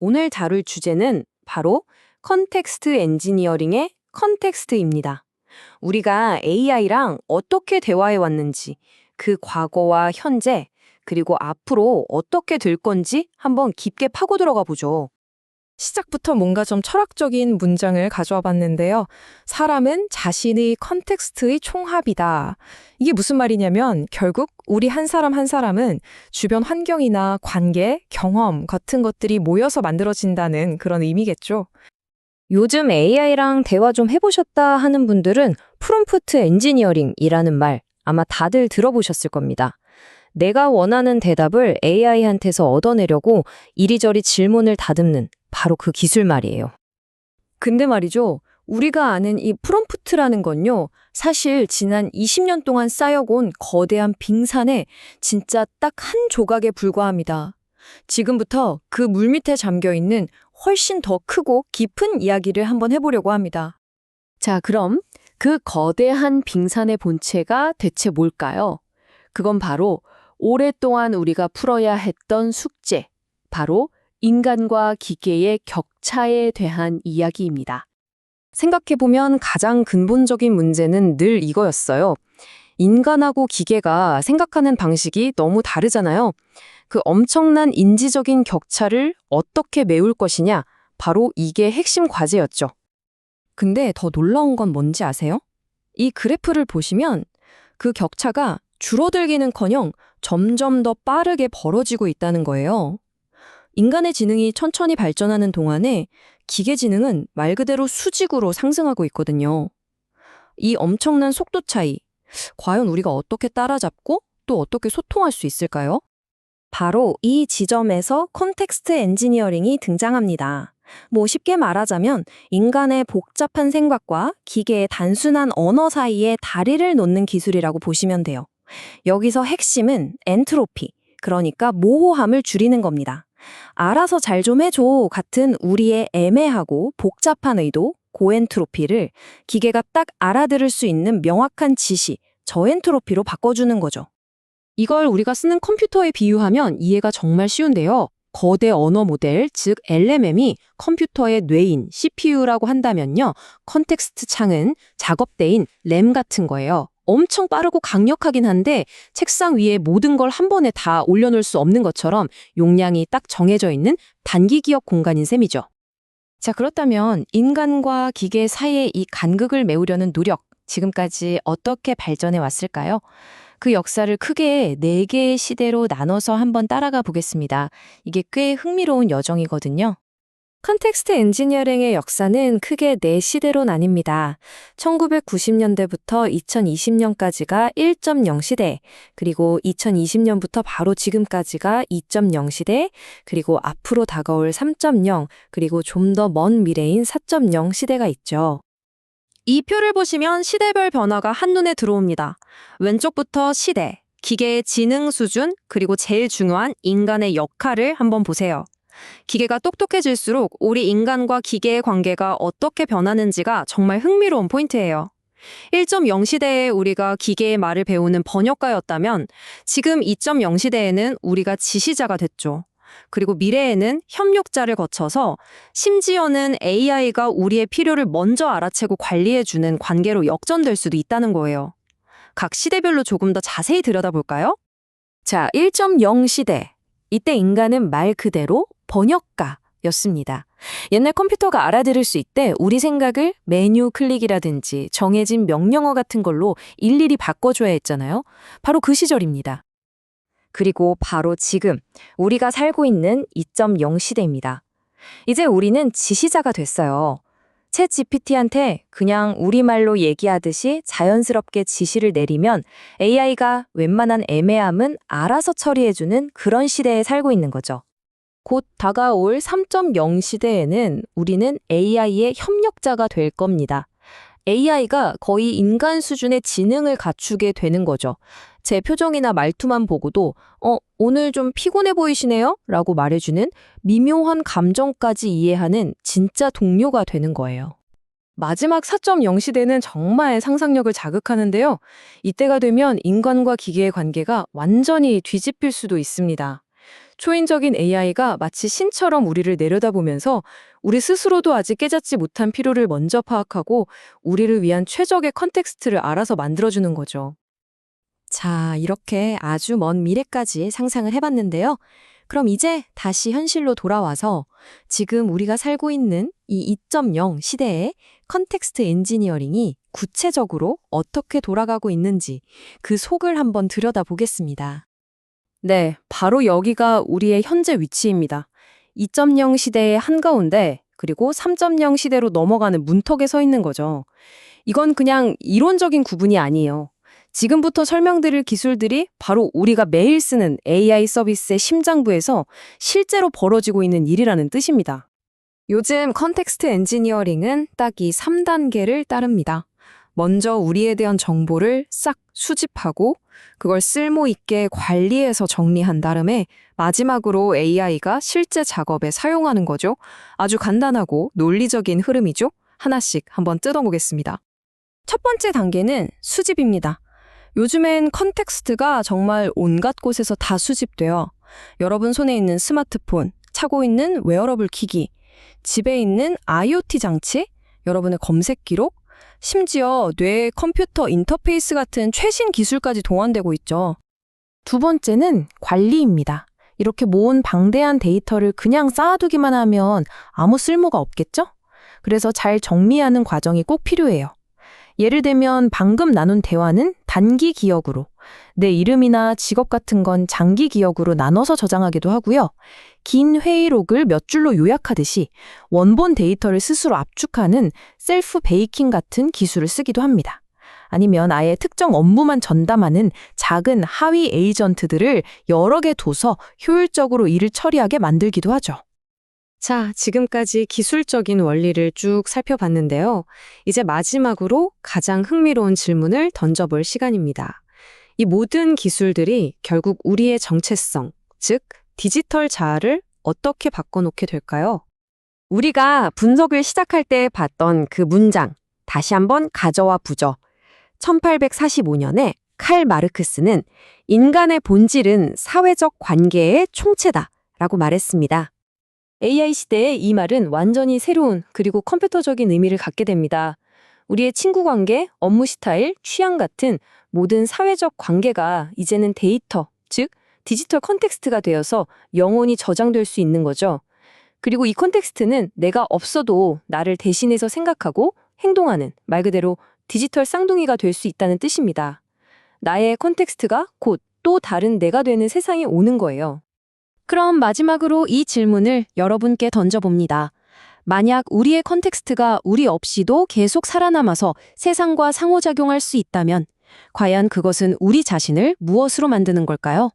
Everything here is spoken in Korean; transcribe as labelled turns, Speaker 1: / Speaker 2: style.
Speaker 1: 오늘 다룰 주제는 바로 컨텍스트 엔지니어링의 컨텍스트입니다. 우리가 AI랑 어떻게 대화해 왔는지, 그 과거와 현재, 그리고 앞으로 어떻게 될 건지 한번 깊게 파고 들어가 보죠.
Speaker 2: 시작부터 뭔가 좀 철학적인 문장을 가져와 봤는데요. 사람은 자신의 컨텍스트의 총합이다. 이게 무슨 말이냐면 결국 우리 한 사람 한 사람은 주변 환경이나 관계, 경험 같은 것들이 모여서 만들어진다는 그런 의미겠죠.
Speaker 1: 요즘 AI랑 대화 좀 해보셨다 하는 분들은 프롬프트 엔지니어링이라는 말 아마 다들 들어보셨을 겁니다. 내가 원하는 대답을 AI한테서 얻어내려고 이리저리 질문을 다듬는 바로 그 기술 말이에요. 근데 말이죠. 우리가 아는 이 프롬프트라는 건요. 사실 지난 20년 동안 쌓여온 거대한 빙산의 진짜 딱 한 조각에 불과합니다. 지금부터 그 물밑에 잠겨있는 훨씬 더 크고 깊은 이야기를 한번 해보려고 합니다. 자, 그럼 그 거대한 빙산의 본체가 대체 뭘까요? 그건 바로 오랫동안 우리가 풀어야 했던 숙제, 바로 인간과 기계의 격차에 대한 이야기입니다. 생각해보면 가장 근본적인 문제는 늘 이거였어요. 인간하고 기계가 생각하는 방식이 너무 다르잖아요. 그 엄청난 인지적인 격차를 어떻게 메울 것이냐, 바로 이게 핵심 과제였죠. 근데 더 놀라운 건 뭔지 아세요? 이 그래프를 보시면 그 격차가 줄어들기는커녕 점점 더 빠르게 벌어지고 있다는 거예요. 인간의 지능이 천천히 발전하는 동안에 기계 지능은 말 그대로 수직으로 상승하고 있거든요. 이 엄청난 속도 차이, 과연 우리가 어떻게 따라잡고 또 어떻게 소통할 수 있을까요? 바로 이 지점에서 컨텍스트 엔지니어링이 등장합니다. 쉽게 말하자면 인간의 복잡한 생각과 기계의 단순한 언어 사이에 다리를 놓는 기술이라고 보시면 돼요. 여기서 핵심은 엔트로피, 그러니까 모호함을 줄이는 겁니다. 알아서 잘 좀 해줘 같은 우리의 애매하고 복잡한 의도, 고엔트로피를 기계가 딱 알아들을 수 있는 명확한 지시, 저엔트로피로 바꿔주는 거죠. 이걸 우리가 쓰는 컴퓨터에 비유하면 이해가 정말 쉬운데요. 거대 언어 모델, 즉 LMM이 컴퓨터의 뇌인 CPU라고 한다면요. 컨텍스트 창은 작업대인 램 같은 거예요. 엄청 빠르고 강력하긴 한데 책상 위에 모든 걸 한 번에 다 올려놓을 수 없는 것처럼 용량이 딱 정해져 있는 단기 기억 공간인 셈이죠. 자, 그렇다면 인간과 기계 사이의 이 간극을 메우려는 노력, 지금까지 어떻게 발전해 왔을까요? 그 역사를 크게 4개의 시대로 나눠서 한번 따라가 보겠습니다. 이게 꽤 흥미로운 여정이거든요. 컨텍스트 엔지니어링의 역사는 크게 4시대로 나뉩니다. 1990년대부터 2020년까지가 1.0 시대, 그리고 2020년부터 바로 지금까지가 2.0 시대, 그리고 앞으로 다가올 3.0, 그리고 좀 더 먼 미래인 4.0 시대가 있죠. 이 표를 보시면 시대별 변화가 한눈에 들어옵니다. 왼쪽부터 시대, 기계의 지능 수준, 그리고 제일 중요한 인간의 역할을 한번 보세요. 기계가 똑똑해질수록 우리 인간과 기계의 관계가 어떻게 변하는지가 정말 흥미로운 포인트예요. 1.0 시대에 우리가 기계의 말을 배우는 번역가였다면 지금 2.0 시대에는 우리가 지시자가 됐죠. 그리고 미래에는 협력자를 거쳐서 심지어는 AI가 우리의 필요를 먼저 알아채고 관리해주는 관계로 역전될 수도 있다는 거예요. 각 시대별로 조금 더 자세히 들여다볼까요? 자, 1.0 시대. 이때 인간은 말 그대로 번역가였습니다. 옛날 컴퓨터가 알아들을 수 있대 우리 생각을 메뉴 클릭이라든지 정해진 명령어 같은 걸로 일일이 바꿔줘야 했잖아요. 바로 그 시절입니다. 그리고 바로 지금 우리가 살고 있는 2.0 시대입니다. 이제 우리는 지시자가 됐어요. 챗 GPT한테 그냥 우리말로 얘기하듯이 자연스럽게 지시를 내리면 AI가 웬만한 애매함은 알아서 처리해주는 그런 시대에 살고 있는 거죠. 곧 다가올 3.0 시대에는 우리는 AI의 협력자가 될 겁니다. AI가 거의 인간 수준의 지능을 갖추게 되는 거죠. 제 표정이나 말투만 보고도 오늘 좀 피곤해 보이시네요? 라고 말해주는 미묘한 감정까지 이해하는 진짜 동료가 되는 거예요. 마지막 4.0 시대는 정말 상상력을 자극하는데요. 이때가 되면 인간과 기계의 관계가 완전히 뒤집힐 수도 있습니다.
Speaker 2: 초인적인 AI가 마치 신처럼 우리를 내려다보면서 우리 스스로도 아직 깨닫지 못한 필요를 먼저 파악하고 우리를 위한 최적의 컨텍스트를 알아서 만들어주는 거죠.
Speaker 1: 자, 이렇게 아주 먼 미래까지 상상을 해봤는데요. 그럼 이제 다시 현실로 돌아와서 지금 우리가 살고 있는 이 2.0 시대의 컨텍스트 엔지니어링이 구체적으로 어떻게 돌아가고 있는지 그 속을 한번 들여다보겠습니다.
Speaker 2: 네, 바로 여기가 우리의 현재 위치입니다. 2.0 시대의 한가운데 그리고 3.0 시대로 넘어가는 문턱에 서 있는 거죠. 이건 그냥 이론적인 구분이 아니에요. 지금부터 설명드릴 기술들이 바로 우리가 매일 쓰는 AI 서비스의 심장부에서 실제로 벌어지고 있는 일이라는 뜻입니다.
Speaker 1: 요즘 컨텍스트 엔지니어링은 딱 이 3단계를 따릅니다. 먼저 우리에 대한 정보를 싹 수집하고 그걸 쓸모 있게 관리해서 정리한 다음에 마지막으로 AI가 실제 작업에 사용하는 거죠. 아주 간단하고 논리적인 흐름이죠. 하나씩 한번 뜯어보겠습니다. 첫 번째 단계는 수집입니다. 요즘엔 컨텍스트가 정말 온갖 곳에서 다 수집돼요. 여러분 손에 있는 스마트폰, 차고 있는 웨어러블 기기, 집에 있는 IoT 장치, 여러분의 검색 기록, 심지어 뇌의 컴퓨터 인터페이스 같은 최신 기술까지 동원되고 있죠. 두 번째는 관리입니다. 이렇게 모은 방대한 데이터를 그냥 쌓아두기만 하면 아무 쓸모가 없겠죠? 그래서 잘 정리하는 과정이 꼭 필요해요. 예를 들면 방금 나눈 대화는 단기 기억으로, 내 이름이나 직업 같은 건 장기 기억으로 나눠서 저장하기도 하고요. 긴 회의록을 몇 줄로 요약하듯이 원본 데이터를 스스로 압축하는 셀프 베이킹 같은 기술을 쓰기도 합니다. 아니면 아예 특정 업무만 전담하는 작은 하위 에이전트들을 여러 개 둬서 효율적으로 일을 처리하게 만들기도 하죠. 자, 지금까지 기술적인 원리를 쭉 살펴봤는데요. 이제 마지막으로 가장 흥미로운 질문을 던져볼 시간입니다. 이 모든 기술들이 결국 우리의 정체성, 즉 디지털 자아를 어떻게 바꿔놓게 될까요? 우리가 분석을 시작할 때 봤던 그 문장, 다시 한번 가저와 부저. 1845년에 칼 마르크스는 인간의 본질은 사회적 관계의 총체다라고 말했습니다. AI 시대의 이 말은 완전히 새로운 그리고 컴퓨터적인 의미를 갖게 됩니다. 우리의 친구 관계, 업무 스타일, 취향 같은 모든 사회적 관계가 이제는 데이터, 즉 디지털 컨텍스트가 되어서 영원히 저장될 수 있는 거죠. 그리고 이 컨텍스트는 내가 없어도 나를 대신해서 생각하고 행동하는 말 그대로 디지털 쌍둥이가 될 수 있다는 뜻입니다. 나의 컨텍스트가 곧 또 다른 내가 되는 세상에 오는 거예요. 그럼 마지막으로 이 질문을 여러분께 던져봅니다. 만약 우리의 컨텍스트가 우리 없이도 계속 살아남아서 세상과 상호작용할 수 있다면 과연 그것은 우리 자신을 무엇으로 만드는 걸까요?